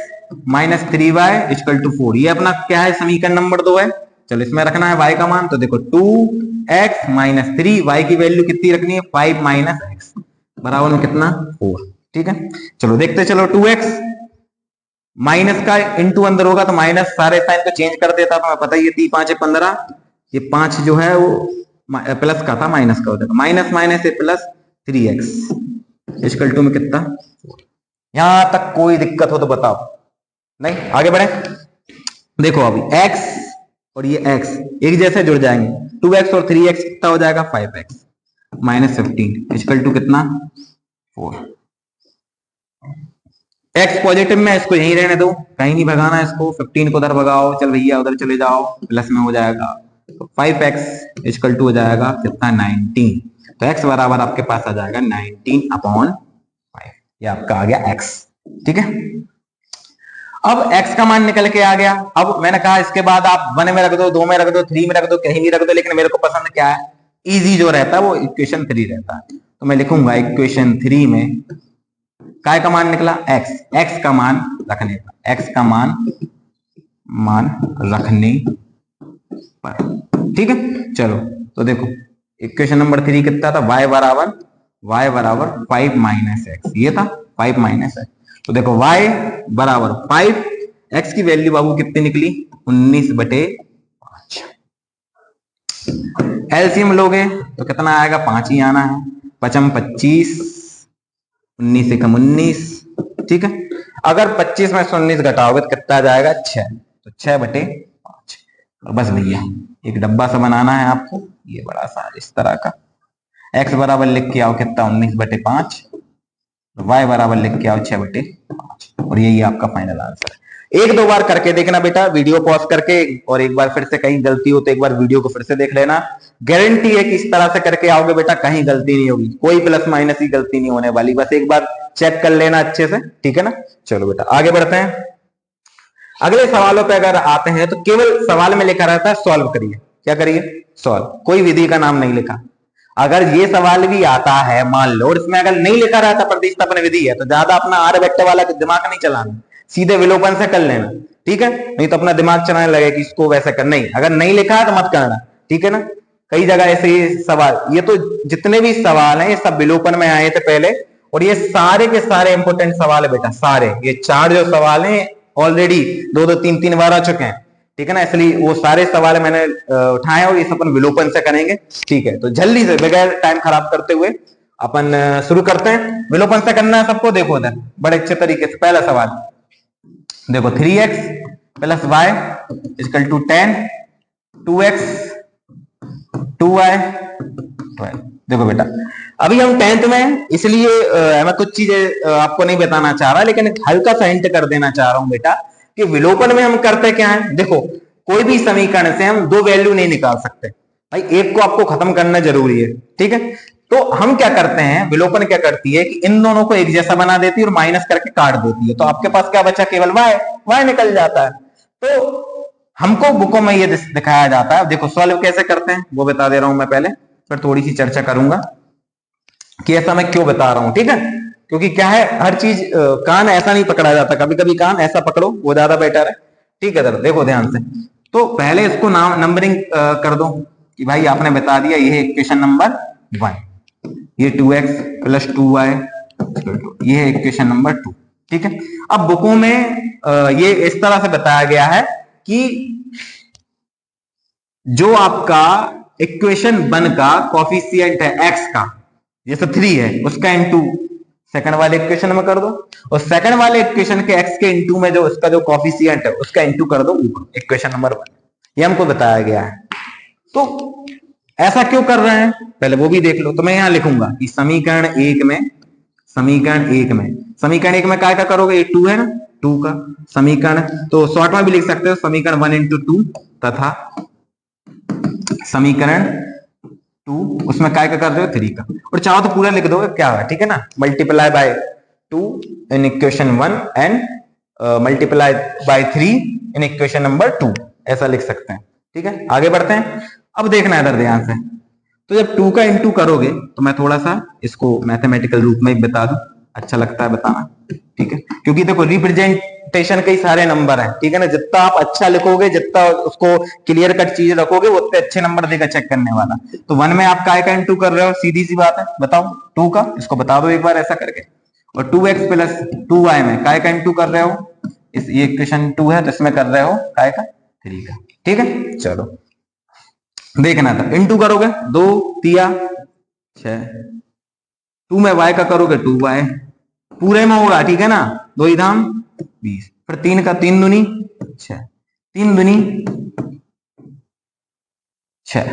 [SPEAKER 1] minus 3y equal to 4, ये अपना क्या है, समीकरण नंबर 2 है। चलो इसमें रखना है y का मान, तो देखो 2x माइनस 3, y की वैल्यू कितनी रखनी है, 5 माइनस x बराबर में कितना, 4, ठीक है। चलो देखते चलो, 2x माइनस का इंटू अंदर होगा तो माइनस, सारे साइन को चेंज कर देता, तो पता ही है 3 5 15, ये 5 जो है वो प्लस का था, माइनस का होता है, माइनस माइनस से प्लस 3x इक्वल टू में कितना, यहां तक कोई दिक्कत हो तो बताओ, नहीं आगे बढ़े। देखो अभी x और ये x एक जैसे जुड़ जाएंगे, 2x और 3x कितना हो जाएगा, 5x माइनस 15 इक्वल टू कितना, 4। x पॉजिटिव में, इसको यहीं रहने दो, कहीं नहीं भगाना इसको, 15 को उधर भगाओ, चल भैया उधर चले जाओ, प्लस में हो जाएगा, तो 5x इक्वल टू हो जाएगा कितना, 19। तो x बराबर आपके पास आ जाएगा 19/5, ये आपका आ गया x, ठीक है। अब x का मान निकल के आ गया। अब मैंने कहा इसके बाद आप 1 में रख दो, 2 में रख दो, 3 में रख दो, कहीं भी रख दो, लेकिन मेरे को पसंद क्या है, इजी जो रहता है वो इक्वेशन 3 रहता है। तो मैं लिखूंगा इक्वेशन 3 में काय का मान निकला, x का मान रखने पर, x का मान रखने पर, ठीक है। चलो तो देखो इक्वेशन नंबर 3 कितना था, y बराबर 5 माइनस एक्स, ये था 5 माइनस एक्स। तो देखो y बराबर 5, x की वैल्यू बाबू कितनी निकली, 19/5। एलसीएम लोगे तो कितना आएगा, 5 ही आना है, 5 25, 19 से कम 19, ठीक है। अगर 25 में से 19 घटाओगे तो कितना आ जाएगा, 6, तो 6/5। और बस भैया एक डब्बा सा बनाना है आपको, ये बड़ा सा इस तरह का, x बराबर लिख के आओ कितना, 19/5, y बराबर लिख के आओ 6/5, और यही आपका फाइनल आंसर है। एक दो बार करके देखना बेटा, वीडियो पॉज करके, और एक बार फिर से कहीं गलती हो तो एक बार वीडियो को फिर से देख लेना। गारंटी है कि इस तरह से करके आओगे बेटा, कहीं गलती नहीं होगी, कोई प्लस माइनस की गलती नहीं होने वाली, बस एक बार चेक कर लेना अच्छे से, ठीक है ना। चलो बेटा आगे बढ़ते हैं। अगले सवालों पे अगर आते हैं तो केवल सवाल में लिखा रहता है सॉल्व करिए, क्या करिए, सॉल्व, कोई विधि का नाम नहीं लिखा। अगर ये सवाल भी आता है मान लो, और इसमें अगर नहीं लिखा रहता प्रतिस्थापन विधि है, तो ज्यादा अपना आर वेक्टर वाला दिमाग नहीं चलाना, सीधे विलोपन से कर लेना, ठीक है। नहीं तो अपना दिमाग चलाने लगे कि इसको वैसे कर, नहीं, अगर नहीं लिखा है तो मत करना, ठीक है ना। कई जगह ऐसे ही सवाल, ये तो जितने भी सवाल हैं ये सब विलोपन में आए थे पहले, और ये सारे के सारे इंपोर्टेंट सवाल है बेटा, सारे ये 4 जो सवाल हैं ऑलरेडी 2 3 बार आ चुके हैं, ठीक है ना। इसलिए वो सारे सवाल मैंने उठाए और ये सब अपन विलोपन से करेंगे, ठीक है। तो जल्दी से बगैर टाइम खराब करते हुए अपन शुरू करते हैं। विलोपन से करना है सबको, देखो उधर बड़े अच्छे तरीके से। पहला सवाल देखो, 3x plus y equal to 10, 2x 2y 12। देखो बेटा अभी हम 10th में, इसलिए मैं कुछ चीजें आपको नहीं बताना चाह रहा, लेकिन हल्का सा हिंट कर देना चाह रहा हूं बेटा कि विलोपन में हम करते क्या है। देखो कोई भी समीकरण से हम 2 वैल्यू नहीं निकाल सकते, भाई एक को आपको खत्म करना जरूरी है, ठीक है। तो हम क्या करते हैं, विलोपन क्या करती है कि इन दोनों को एक जैसा बना देती है और माइनस करके काट देती है, तो आपके पास क्या बचा, केवल y, y निकल जाता है। तो हमको बुकों में ये दिखाया जाता है। देखो सॉल्व कैसे करते हैं वो बता दे रहा हूं मैं, पहले फिर थोड़ी सी चर्चा करूंगा कि ऐसा मैं क्यों बता रहा हूं, ठीक है। क्योंकि क्या है, हर चीज कान ऐसा नहीं पकड़ा जाता, कभी कभी कान ऐसा पकड़ो, वो ज्यादा बेटर है, ठीक है। देखो ध्यान से, तो पहले इसको नाम नंबरिंग कर दो कि भाई आपने बता दिया ये है इक्वेशन नंबर 1, ये 2x प्लस 2y, ये है इक्वेशन नंबर 2, ठीक है। अब बुकों में ये इस तरह से बताया गया है कि जो आपका इक्वेशन 1 का कॉफिशिएंट है x का, जैसे 3 है, उसका इनटू सेकंड वाले इक्वेशन में कर दो, और सेकंड वाले इक्वेशन के x के इनटू में जो उसका जो कॉफिशिएंट है उसका इनटू कर दो ऊपर इक्वेशन नंबर 1। ये हमको बताया गया है। तो ऐसा क्यों कर रहे हैं पहले वो भी देख लो। तो मैं यहां लिखूंगा कि समीकरण एक में क्या करोगे, ये 2 है ना, 2 का समीकरण, तो शॉर्ट में भी लिख सकते हो समीकरण 1 इंटू 2 तथा समीकरण 2 उसमें क्या कर रहे हो 3 का, और चाहो तो पूरा लिख दोगे क्या है, ठीक है ना, multiply by 2 in equation 1 and multiply by 3 in equation number 2, ऐसा लिख सकते हैं, ठीक है। आगे बढ़ते हैं। अब देखना है इधर ध्यान से, तो जब 2 का इंटू करोगे तो मैं थोड़ा सा इसको मैथमेटिकल रूप में बता दूं, अच्छा लगता है बताना, ठीक है। क्योंकि देखो रिप्रेजेंटेशन के सारे नंबर हैं, ठीक है ना, जितना आप अच्छा लिखोगे, जितना उसको क्लियर कट चीज रखोगे, वो उतने अच्छे नंबर देगा चेक करने वाला। तो 1 में आप काय का इंटू कर रहे हो, सीधी सी बात है, बताओ 2 का, इसको बता दो एक बार ऐसा करके। और 2x प्लस 2y में काय का इंटू कर रहे हो, इस ये इक्वेशन 2 है तो इसमें कर रहे हो काय का 3 का, ठीक है। चलो देखना था, इंटू करोगे 2 तिया 6, 2 में y का करोगे 2y पूरे में होगा, ठीक है ना, 2 धाम 20, फिर 3 का 3 दूनी 6, 3 दूनी 6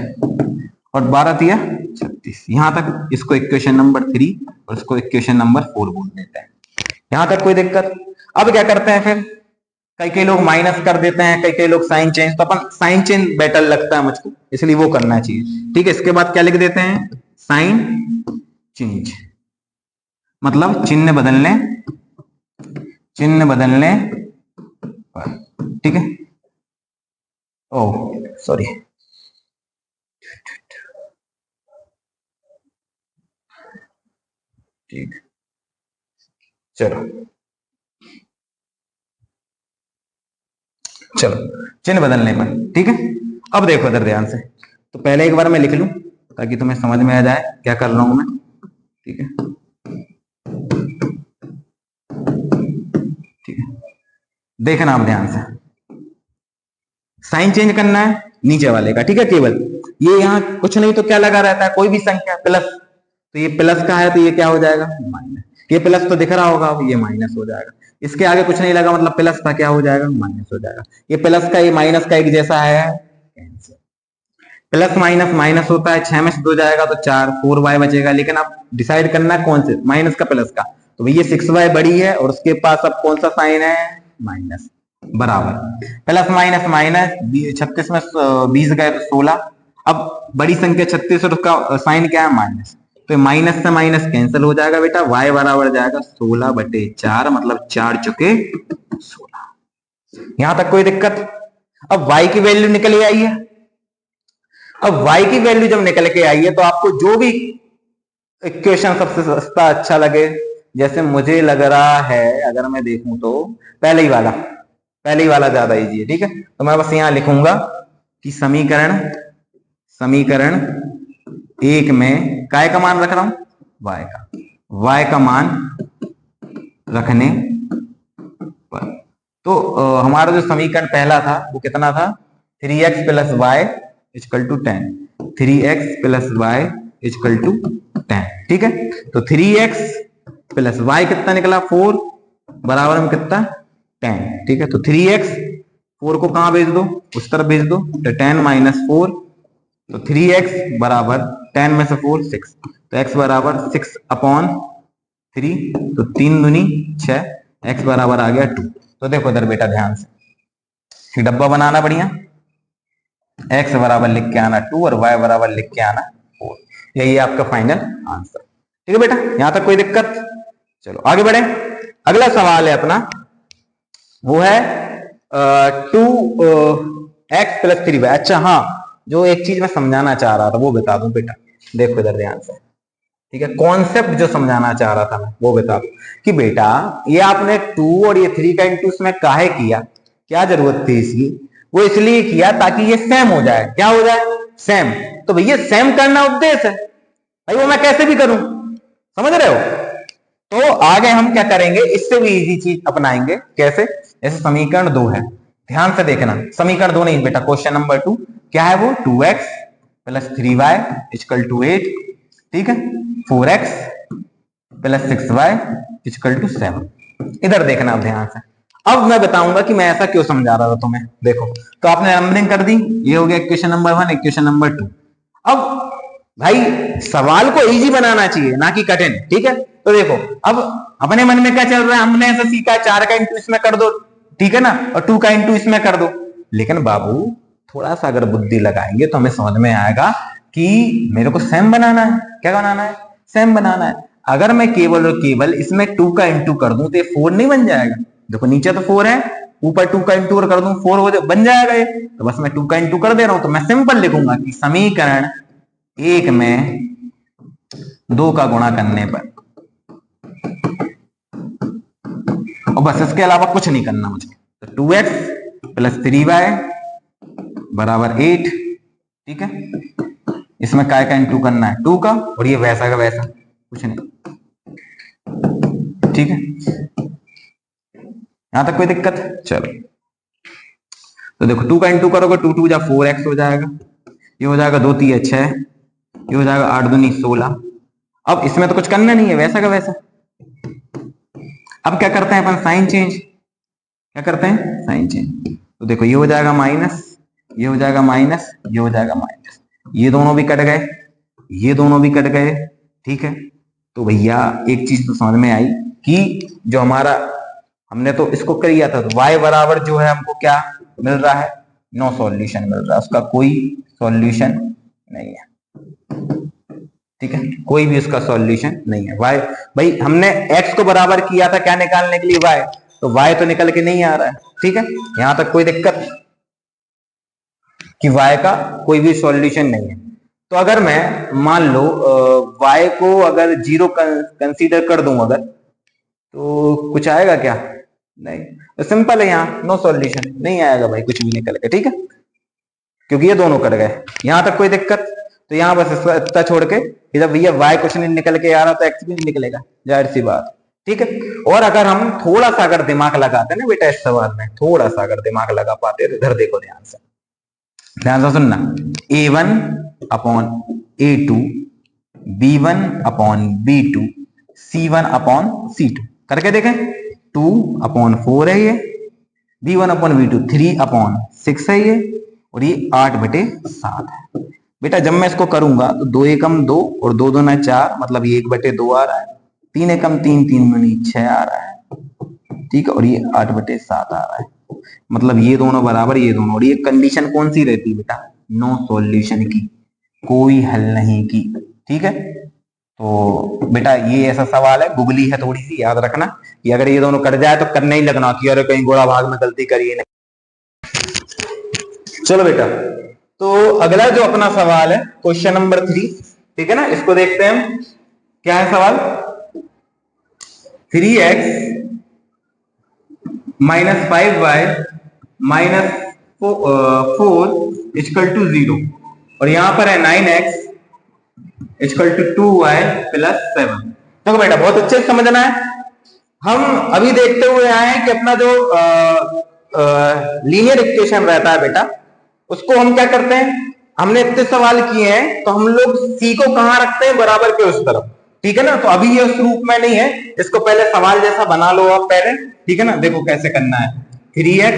[SPEAKER 1] और 12 तिया 36। यहां तक इसको इक्वेशन नंबर 3 और इसको इक्वेशन नंबर 4 बोल देते हैं। यहां तक कोई दिक्कत। अब क्या करते हैं फिर, कई लोग माइनस कर देते हैं, कई लोग साइन चेंज, तो अपन साइन चेंज बेटर लगता है मुझको, इसलिए वो करना चाहिए, ठीक है। इसके बाद क्या लिख देते हैं, साइन चेंज, मतलब चिन्ह बदलने पर, ठीक है। ओ सॉरी, ठीक, चलो चिन्ह बदलने पर, ठीक है। अब देखो इधर ध्यान से, तो पहले एक बार मैं लिख लूं ताकि तुम्हें समझ में आ जाए क्या कर रहा हूं मैं, ठीक है, ठीक है। देखना आप ध्यान से, साइन चेंज करना है नीचे वाले का, ठीक है। केवल ये यहाँ कुछ नहीं तो क्या लगा रहता है, कोई भी संख्या प्लस, तो ये प्लस का है तो ये क्या हो जाएगा माइनस, ये प्लस तो दिख रहा होगा, ये माइनस हो जाएगा। इसके आगे कुछ नहीं लगा, मतलब प्लस था, क्या हो जाएगा माइनस हो जाएगा। ये प्लस का ये माइनस का एक जैसा है, प्लस माइनस माइनस होता है, 6 में से 2 जाएगा तो 4, 4y बचेगा। लेकिन आप डिसाइड करना कौन से, माइनस का प्लस का, तो भैया 6y बड़ी है और उसके पास अब कौन सा साइन है, माइनस, बराबर प्लस माइनस माइनस, 36 में 20 गए तो 16, अब बड़ी संख्या 36 और उसका साइन क्या है माइनस, तो माइनस से माइनस कैंसिल हो जाएगा बेटा, y बराबर जाएगा 16/4, मतलब 4 चुके 16। यहां तक कोई दिक्कत। अब y की वैल्यू निकल आई है, अब y की वैल्यू जब निकल के आई है तो आपको जो भी इक्वेशन सबसे सस्ता अच्छा लगे, जैसे मुझे लग रहा है अगर मैं देखूं तो पहले ही वाला ज्यादा इजी है, ठीक है। तो मैं बस यहां लिखूंगा कि समीकरण एक में काय का मान रख रहा हूं, y का मान रखने पर, तो हमारा जो समीकरण पहला था वो कितना था, 3x plus y equal to 10, 3x plus y equal to 10, ठीक है। तो 3x प्लस वाई कितना निकला 4, बराबर में कितना 10, ठीक है। तो 3x 4 को कहां भेज दो, उस तरफ भेज दो, तो 10 माइनस 4, तो 3x बराबर 10 में से 4 6, तो x बराबर 6/3, तो 3 दूनी 6, x बराबर आ गया 2। तो देखो इधर बेटा ध्यान से, डब्बा बनाना बढ़िया, एक्स बराबर लिख के आना 2 और वाई बराबर लिख के आना 4। यही है आपका फाइनल आंसर। ठीक है बेटा, यहां तक कोई दिक्कत? चलो आगे बढ़े। अगला सवाल है अपना, वो है 2x+3y। अच्छा हाँ, जो एक चीज मैं समझाना चाह रहा था वो बता दूं बेटा, देखो इधर ध्यान से। ठीक है, कॉन्सेप्ट जो समझाना चाह रहा था मैं वो बता दूं कि बेटा ये आपने 2 और ये 3 का इंटू इसमें काहे किया, क्या जरूरत थी इसकी? वो इसलिए किया ताकि ये सेम हो जाए। क्या हो जाए? सेम। तो भैया सेम करना उद्देश्य है भाई, वो मैं कैसे भी करूं, समझ रहे हो? तो आगे हम क्या करेंगे, इससे भी इजी चीज अपनाएंगे। कैसे? जैसे समीकरण 2 है, ध्यान से देखना। समीकरण 2 नहीं बेटा, क्वेश्चन नंबर 2 क्या है वो? 2x+3y = 8। ठीक है, 4x+6y = 7। इधर देखना आप ध्यान से। अब मैं बताऊंगा कि मैं ऐसा क्यों समझा रहा था तुम्हें। देखो, तो आपने नंबरिंग कर दी, ये हो गया इक्वेशन नंबर 1, इक्वेशन नंबर 2। अब भाई सवाल को इजी बनाना चाहिए, ना कि कठिन। ठीक है, तो देखो अब अपने मन में क्या चल रहा है, हमने ऐसा सीखा 4 का इंटू इसमें कर दो, ठीक है ना, और 2 का इंटू इसमें कर दो। लेकिन बाबू थोड़ा सा अगर बुद्धि लगाएंगे तो हमें समझ में आएगा कि मेरे को सेम बनाना है। क्या बनाना है? सेम बनाना है। अगर मैं केवल और केवल इसमें 2 का इंटू कर दूं तो ये 4 नहीं बन जाएगा। देखो नीचे तो 4 है, ऊपर 2 का इंटू कर दूं 4 हो बन जाएगा ये। तो बस मैं 2 का इंटू कर दे रहा हूं। तो मैं सिंपल लिखूंगा कि समीकरण 1 में 2 का गुणा करने पर, और बस इसके अलावा कुछ नहीं करना मुझे। तो 2x+3y = 8। ठीक है, इसमें काय का इंटू करना है? 2 का, और ये वैसा का वैसा, कुछ नहीं। ठीक है, यहां तक कोई दिक्कत? चलो, तो देखो 2 का इंटू करोगे 2 2 जा 4x हो जाएगा, ये हो जाएगा 2 3 6, ये हो जाएगा 8 दूनी 16। अब इसमें तो कुछ करना नहीं है, वैसा का वैसा। अब क्या करते हैं अपन? Sign change. क्या करते हैं? Sign change. तो देखो ये हो जाएगा माइनस, ये हो जाएगा माइनस, ये हो जाएगा माइनस, ये दोनों भी कट गए, ये दोनों भी कट गए। ठीक है, तो भैया एक चीज तो समझ में आई कि जो हमारा हमने तो इसको कर लिया था, तो y बराबर जो है हमको क्या मिल रहा है? नो सॉल्यूशन मिल रहा है, उसका कोई सॉल्यूशन नहीं है। ठीक है, कोई भी उसका सॉल्यूशन नहीं है। y भाई हमने x को बराबर किया था क्या निकालने के लिए? y, तो y तो निकल के नहीं आ रहा है। ठीक है, यहां तक कोई दिक्कत कि y का कोई भी सॉल्यूशन नहीं है। तो अगर मैं मान लो y को अगर 0 कंसीडर कर दूं अगर, तो कुछ आएगा क्या? नहीं। तो सिंपल है, यहाँ नो सॉल्यूशन, नहीं आएगा भाई कुछ भी निकल के। ठीक है, क्योंकि ये दोनों कट गए। यहां तक कोई दिक्कत? तो यहाँ बस इतना छोड़ के, जब भैया y कुछ नहीं निकल के आ रहा तो x भी नहीं निकलेगा, जाहिर सी बात। ठीक है, और अगर हम थोड़ा सा अगर दिमाग लगाते ना बेटा इस सवाल में, थोड़ा सा अगर दिमाग लगा पाते तो इधर देखो ध्यान से, ध्यान से सुनना। a1/a2, b1/b2, c1/c2 करके देखें। 2/4 है ये, b1/b2 3/6 है ये, और ये 8/7 है। बेटा जब मैं इसको करूंगा तो 2 एकम 2 और 2 दूना 4, मतलब ये 1/2 आ रहा है। 3 एकम 3 3 दूनी 6 आ रहा है। ठीक है, और ये 8/7 आ रहा है, मतलब ये दोनों बराबर, ये दोनों। और ये कंडीशन कौन सी रहती है बेटा? नो सॉल्यूशन की, कोई हल नहीं की। ठीक है, तो बेटा ये ऐसा सवाल है, गुगली है थोड़ी सी, याद रखना कि अगर ये दोनों कट जाए तो करने ही लगना कि अरे कहीं गोड़ा भाग में गलती करिए नहीं। चलो बेटा, तो अगला जो अपना सवाल है क्वेश्चन नंबर 3, ठीक है ना, इसको देखते हैं हम। क्या है सवाल? 3x - 5y - 4 = 0, और यहां पर है 9x = 2y + 7। देखो बेटा बहुत अच्छे से समझना है। हम अभी देखते हुए आए हैं कि अपना जो लीनियर इक्वेशन रहता है बेटा, उसको हम क्या करते हैं, हमने इतने सवाल किए हैं तो हम लोग सी को कहां रखते हैं? बराबर के उस तरफ। ठीक है ना, तो अभी ये उस रूप में नहीं है, इसको पहले सवाल जैसा बना लो आप पहले। ठीक है ना, देखो कैसे करना है। 3x,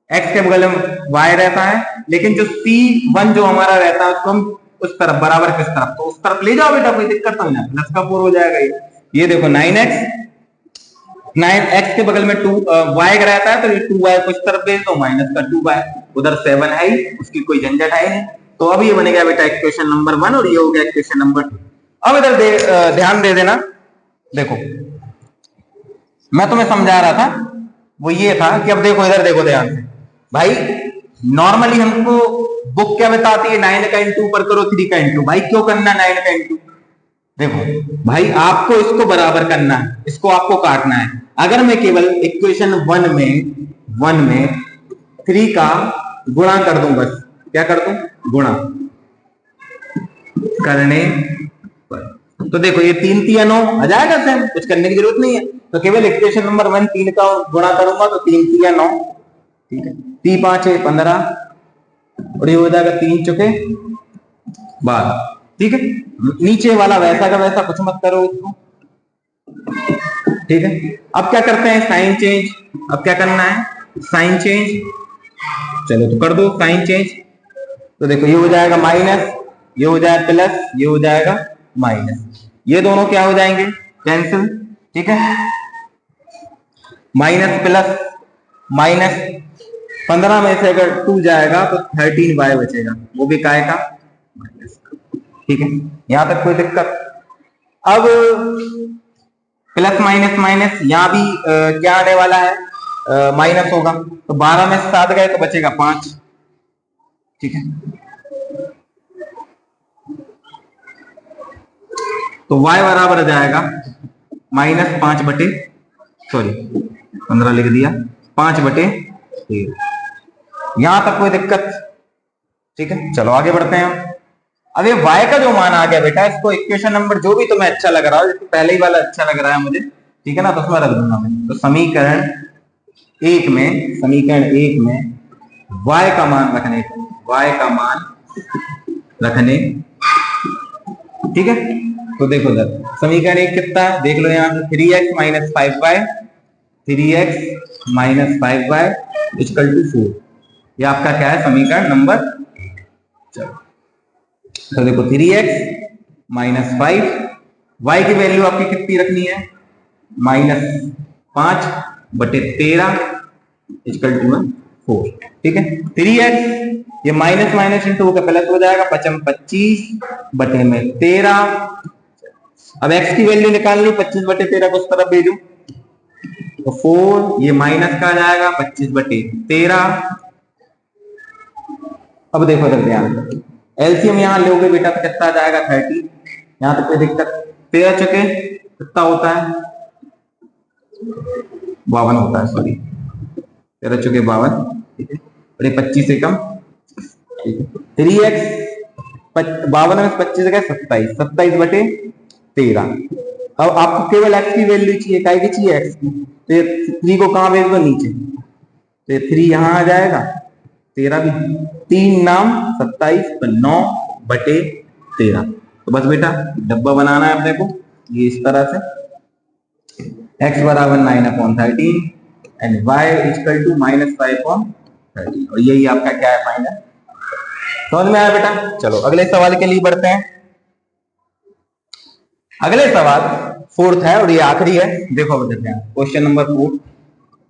[SPEAKER 1] x के बगल में y रहता है, लेकिन जो c1 जो हमारा रहता है उसको हम उस तरफ, बराबर किस तरफ, तो उस तरफ ले जाओ बेटा, कोई दिक्कत तो नहीं, प्लस का 4 हो जाएगा ये देखो 9x के बगल में 2 y रहता है, तो ये 2y कुछ तरफ भेज दो, -2y। उधर 7 है ही, उसकी कोई झंझट है नहीं। तो अब ये बनेगा बेटा इक्वेशन नंबर 1 और ये हो गया इक्वेशन नंबर 2। अब इधर ध्यान दे देना, देखो मैं तुम्हें समझा रहा था वो ये था कि अब देखो इधर देखो ध्यान से भाई, नॉर्मली हमको बुक क्या बताती है 9 का इंटू ऊपर करो 3 का इंटू। भाई क्यों करना है 9 का इंटू? देखो भाई आपको इसको बराबर करना है, इसको आपको काटना है। अगर मैं केवल इक्वेशन 1 में 3 का गुणा कर दूं, बस क्या कर दूं, गुणा करने पर, तो देखो ये 3 3 9 आ जाएगा, सेम कुछ करने की जरूरत नहीं है। तो केवल इक्वेशन नंबर 1 3 का गुणा करूंगा तो 3 3 9, ठीक है, 3 5 है 15 और ये हो जाएगा 3 चुके 12, ठीक है। नीचे वाला वैसा का वैसा, कुछ मत करो इसको, ठीक है। अब क्या करते हैं, साइन चेंज। अब क्या करना है, साइन चेंज, चलो तो कर दो साइन चेंज। तो देखो ये हो जाएगा माइनस, ये हो जाएगा प्लस, ये हो जाएगा माइनस, ये दोनों क्या हो जाएंगे, कैंसिल, ठीक है। माइनस प्लस माइनस, 15 में से अगर 2 जाएगा तो 13y बचेगा, वो भी काय का, माइनस, ठीक है। यहां तक कोई दिक्कत? अब प्लस माइनस माइनस, यहां भी क्या आने वाला है, माइनस होगा। तो 12 में से 7 गए तो बचेगा 5, ठीक है। तो y बराबर आ जाएगा माइनस 5 बटे, सॉरी 15 लिख दिया, 5 बटे 13। यहां तक कोई दिक्कत? ठीक है, चलो आगे बढ़ते हैं हम। अब ये y का जो मान आ गया बेटा, इसको इक्वेशन नंबर जो भी तुम्हें अच्छा लग रहा हो, जैसे पहले ही वाला अच्छा लग रहा है मुझे, ठीक है ना, तो उसमें रख दूंगा मैं। तो समीकरण 1 में y का मान रखने, y का मान रखने, ठीक है। तो देखो इधर समीकरण 1 कितना है, देख लो यहाँ से, 3x minus 5y, 3x minus 5y equal to 4। ये आपका क्या है, समीकरण नंबर। चलो तो देखो 3x माइनस 5, y की वैल्यू आपकी कितनी रखनी है, माइनस 5 बटे 13 इक्वल टू 4, ठीक है। 3x ये माइनस माइनस इंटू होकर प्लस हो जाएगा, 25 बटे में 13। अब x की वैल्यू निकालनी, 25 बटे 13 को उस तरफ भेजो तो 4, ये माइनस का आ जाएगा 25 बटे 13। अब देखो इधर ध्यान, एलसीएम यहां लोगे बेटा तो कितना आ जाएगा, 30। यहां तक कोई दिक्कत? 13 चुके कितना होता है, 52 होता है, सॉरी 13 चुके 52, ठीक है। और ये 25 से कम, ठीक है। 3x 52 में 25 गए 27, 27 बटे 13। अब आपको केवल x की वैल्यू चाहिए, काय की चाहिए, x की। तो 3 को कहां भेज दो, नीचे, तो 3 यहां आ जाएगा, 13 भी 3 नाम 27 तो 9 बटे 13। तो बस बेटा डब्बा बनाना है अपने को, ये इस तरह से, x बराबर 9/13 and y equal to minus 5/13, और यही आपका क्या है, फाइनल। समझ में आया बेटा? चलो अगले सवाल के लिए बढ़ते हैं। अगले सवाल 4th है और ये आखिरी है, देखो देखते हैं question number 4।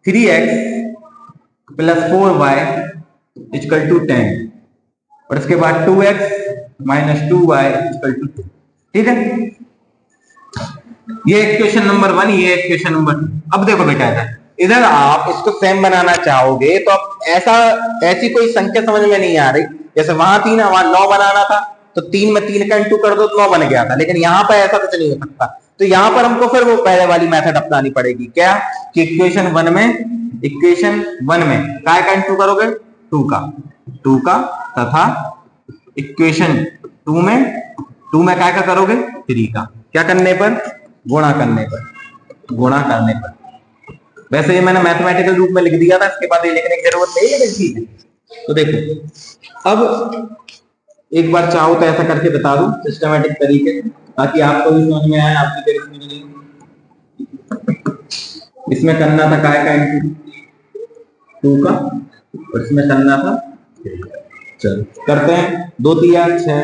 [SPEAKER 1] 3x plus 4y equal to 10 और इसके बाद 2x minus 2y equal to 2, ठीक है। ये इक्वेशन नंबर 1, ये इक्वेशन नंबर 2। अब देखो बेटा इधर आप इसको सेम बनाना चाहोगे तो अब ऐसी कोई संख्या समझ में नहीं आ रही, जैसे वहां 3 है वहां 9 बनाना था, तो 3 में 3 का इंटू कर दो तो 9 बन गया था, लेकिन यहाँ पर ऐसा कुछ नहीं हो सकता। तो यहाँ पर हमको फिर वो पहले वाली मेथड अपनानी पड़ेगी, क्या कि इक्वेशन 1 में काय का इंटू करोगे, 2 का तथा इक्वेशन 2 में काय का करोगे, 3 का। क्या करने पर, गुणा करने पर। वैसे ये मैंने मैथमेटिकल रूप में लिख दिया था, इसके बाद ये लिखने की जरूरत नहीं है, ठीक है। तो देखो अब एक बार चाहो तो ऐसा करके बता दूं सिस्टमेटिक तरीके से, ताकि आपको भी समझ में आए, आपकी देर समझ नहीं। इसमें करना था काय का इंटू 2 का और इसमें करना था 3 का। चलो करते हैं, 2 3 6,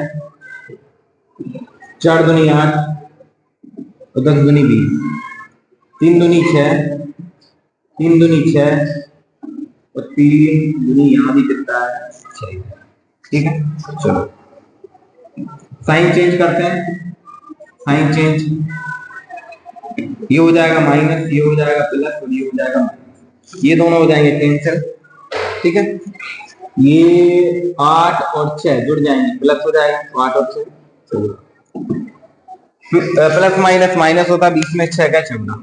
[SPEAKER 1] 4 दूनी 8 और 10 दूनी 20, 3 दूनी 6, 3 दूनी 6 तो 3 दूनी यहाँ भी कितना है 6। ठीक है, चलो साइन चेंज करते हैं। साइन चेंज, ये हो जाएगा माइनस, ये हो जाएगा प्लस और ये हो जाएगा माइनस, ये दोनों हो जाएंगे कैंसिल। ठीक है, ये 8 और 6 जुड़ जाएंगे, प्लस हो जाएगा तो 8 और 6। चलो प्लस माइनस माइनस होता है, 20 में 6 का 14,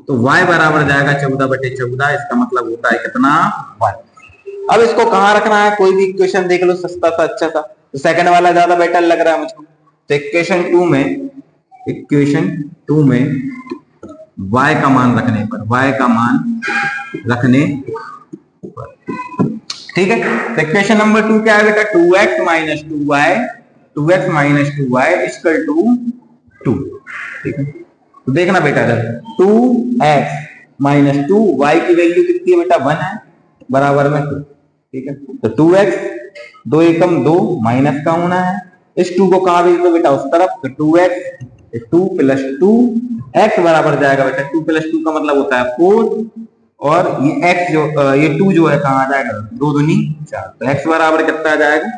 [SPEAKER 1] तो y बराबर जाएगा 14/14। इसका मतलब होता है कितना 1। अब इसको कहाँ रखना है, कोई भी इक्वेशन देख लो, सस्ता सा अच्छा सा। तो सेकंड वाला ज्यादा बेटर लग रहा है मुझको। तो इक्वेशन 2 में y का मान रखने पर, ठीक है। तो इक्वेशन नंबर 2 क्या है बेटा, 2x minus 2y equal to 2। ठीक है, तो देखना बेटा, जब 2x माइनस 2y की वैल्यू कितनी है बेटा 1 है, बराबर में 2। ठीक है, तो 2x 2 एकम 2 माइनस का होना है, इस 2 को कहां भेज दो बेटा उस तरफ, तो 2x 2 प्लस 2 x बराबर जाएगा बेटा 2 प्लस 2 का मतलब होता है 4, और ये x जो ये 2 जो है कहां आ जाएगा, 2 दूनी 4, तो x बराबर कितना आ जाएगा।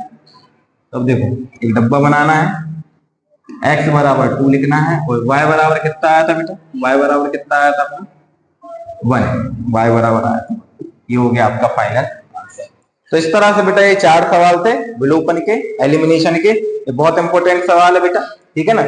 [SPEAKER 1] अब देखो एक डब्बा बनाना है, x बराबर 2 लिखना है, और y बराबर कितना आया था बेटा, y बराबर कितना आया था अपना 1, y बराबर आया था। ये हो गया आपका फाइनल आंसर। तो इस तरह से बेटा ये 4 सवाल थे विलोपन के, एलिमिनेशन के। ये बहुत इंपॉर्टेंट सवाल है बेटा, ठीक है ना।